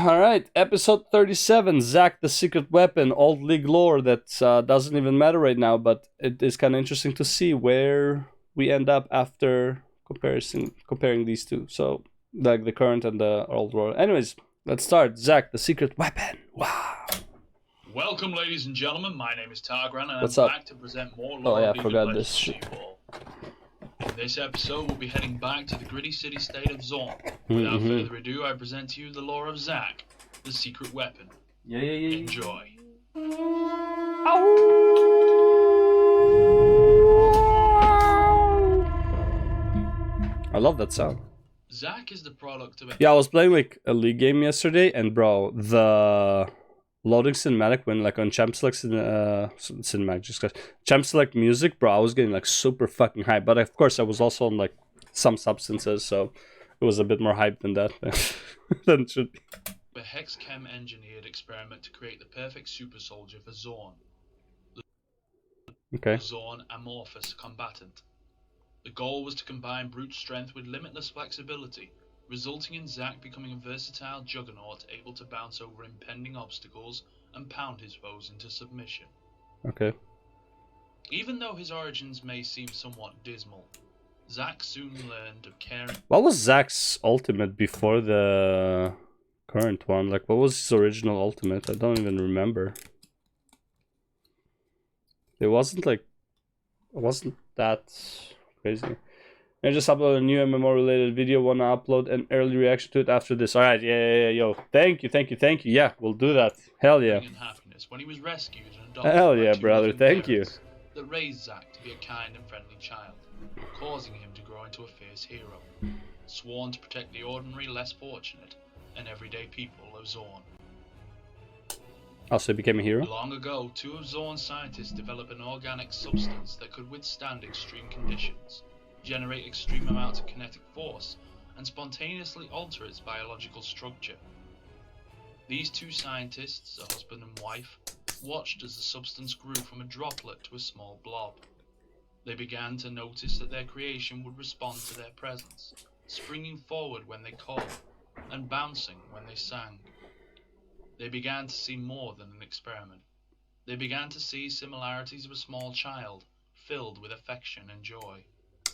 Alright, episode 37, Zack the Secret Weapon, old League lore that doesn't even matter right now, but it is kind of interesting to see where we end up after comparing these two. So, like the current and the old lore. Anyways, let's start. Zack the Secret Weapon. Wow. Welcome, ladies and gentlemen. My name is Targran, and What's I'm up? back to present more lore I of League of forgot Legends this to shit. you all. In this episode, we'll be heading back to the gritty city-state of Zorn. Without further ado, I present to you the lore of Zack, the Secret Weapon. Yeah. Enjoy. I love that sound. Zack is the product of a... Yeah, I was playing like a League game yesterday, and bro, the loading cinematic when like on Champ Select cinematic, just Champ Select music, bro, I was getting like super fucking hype. But of course, I was also on like some substances, so it was a bit more hype than that than it should be. A Hexchem engineered experiment to create the perfect super soldier for Zorn. Okay. The Zorn amorphous combatant. The goal was to combine brute strength with limitless flexibility, resulting in Zack becoming a versatile juggernaut able to bounce over impending obstacles and pound his foes into submission. Okay. Even though his origins may seem somewhat dismal, Zack soon learned of caring. What was Zack's ultimate before the current one? Like, what was his original ultimate? I don't even remember. It wasn't that crazy. I just uploaded a new MMO related video. Wanna upload an early reaction to it after this? Alright, yeah, yo. Thank you. Yeah, we'll do that. Hell yeah. And happiness when he was rescued and adopted Hell by yeah, two brother. loving Thank you. parents that raised Zack to be a kind and friendly child, causing him to grow into a fierce hero, sworn to protect the ordinary, less fortunate, and everyday people of Zorn. Also became a hero? Long ago, two of Zorn's scientists developed an organic substance that could withstand extreme conditions, generate extreme amounts of kinetic force, and spontaneously alter its biological structure. These two scientists, a husband and wife, watched as the substance grew from a droplet to a small blob. They began to notice that their creation would respond to their presence, springing forward when they called, and bouncing when they sang. They began to see more than an experiment. They began to see similarities of a small child, filled with affection and joy.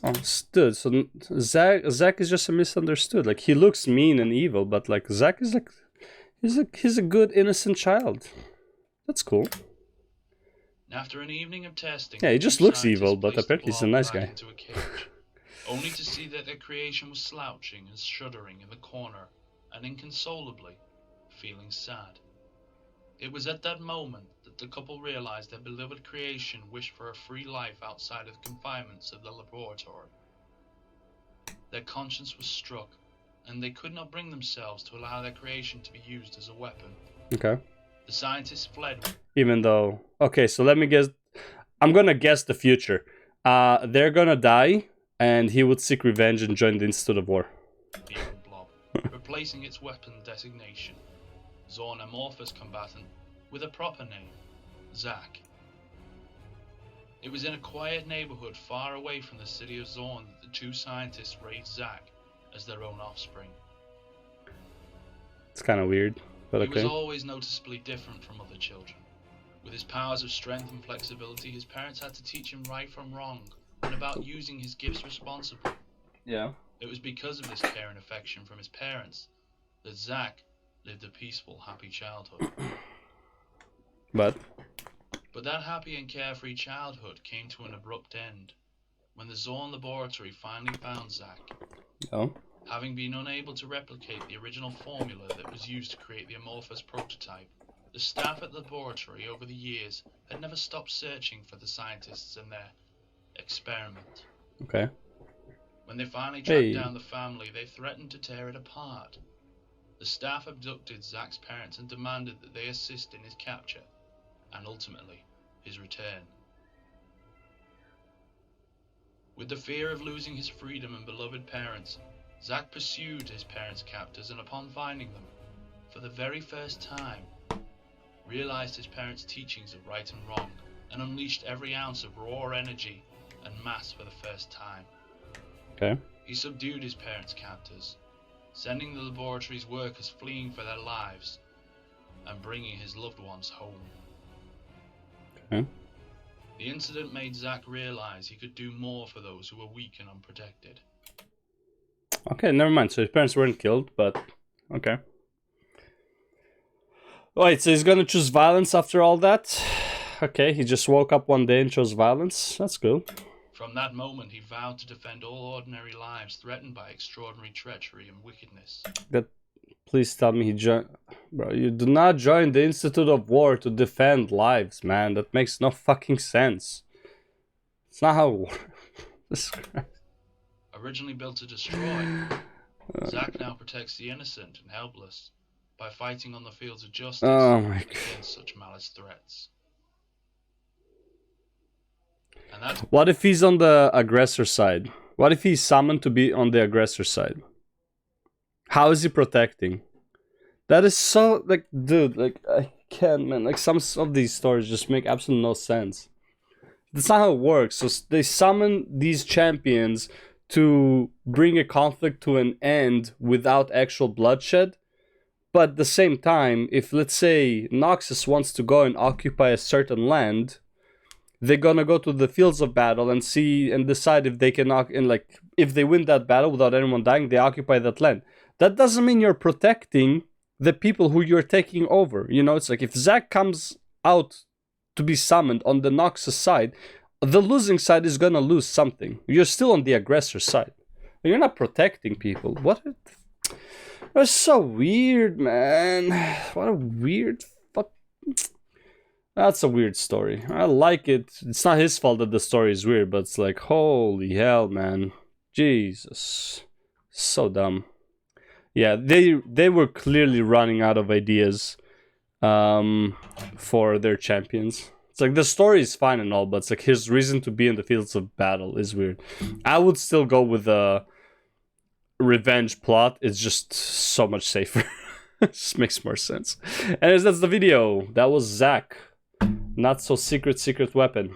Understood. So Zack is just a misunderstood. Like, he looks mean and evil, but like Zack is like he's a good innocent child. That's cool. After an evening of testing, yeah, he just looks evil, but apparently he's a nice guy. Into a cage, only to see that their creation was slouching and shuddering in the corner, and inconsolably feeling sad. It was at that moment that the couple realized their beloved creation wished for a free life outside of the confinements of the laboratory. Their conscience was struck, and they could not bring themselves to allow their creation to be used as a weapon. Okay. The scientists fled. Even so let me guess. I'm gonna guess the future. They're gonna die, and he would seek revenge and join the Institute of War. The blob, replacing its weapon designation, Zorn amorphous combatant, with a proper name, Zack. It was in a quiet neighborhood far away from the city of Zorn that the two scientists raised Zack as their own offspring. It's kind of weird, but okay. He was always noticeably different from other children. With his powers of strength and flexibility, his parents had to teach him right from wrong and about using his gifts responsibly. Yeah. It was because of this care and affection from his parents that Zack lived a peaceful, happy childhood. But that happy and carefree childhood came to an abrupt end when the Zorn laboratory finally found Zack. Oh. Having been unable to replicate the original formula that was used to create the amorphous prototype, the staff at the laboratory over the years had never stopped searching for the scientists and their experiment. Okay. When they finally tracked down the family, they threatened to tear it apart. The staff abducted Zack's parents and demanded that they assist in his capture, and ultimately, his return. With the fear of losing his freedom and beloved parents, Zack pursued his parents' captors, and upon finding them, for the very first time, realized his parents' teachings of right and wrong, and unleashed every ounce of raw energy and mass for the first time. Okay. He subdued his parents' captors, sending the laboratory's workers fleeing for their lives and bringing his loved ones home. Okay. The incident made Zack realize he could do more for those who were weak and unprotected. Okay, never mind. So his parents weren't killed, but okay. Wait, so he's gonna choose violence after all that? Okay, he just woke up one day and chose violence. That's cool. From that moment, he vowed to defend all ordinary lives threatened by extraordinary treachery and wickedness. Please tell me he joined. Bro, you do not join the Institute of War to defend lives, man. That makes no fucking sense. It's not how it works. Originally built to destroy, Zack now protects the innocent and helpless by fighting on the fields of justice against such malice threats. And that's... What if he's on the aggressor side? What if he's summoned to be on the aggressor side? How is he protecting? That is so, like, dude, like, I can't, man. Like, some of these stories just make absolutely no sense. That's not how it works. So they summon these champions to bring a conflict to an end without actual bloodshed. But at the same time, if, let's say, Noxus wants to go and occupy a certain land, they're gonna go to the fields of battle and see and decide if they can, and like, if they win that battle without anyone dying, they occupy that land. That doesn't mean you're protecting the people who you're taking over. You know, it's like if Zack comes out to be summoned on the Noxus side, the losing side is gonna lose something. You're still on the aggressor side. You're not protecting people. What? That's so weird, man. What a weird fuck. That's a weird story. I like it. It's not his fault that the story is weird, but it's like, holy hell, man. Jesus. So dumb. Yeah, they were clearly running out of ideas for their champions. It's like the story is fine and all, but it's like his reason to be in the fields of battle is weird. I would still go with the revenge plot. It's just so much safer. It just makes more sense. Anyways, that's the video. That was Zack. Not so secret weapon.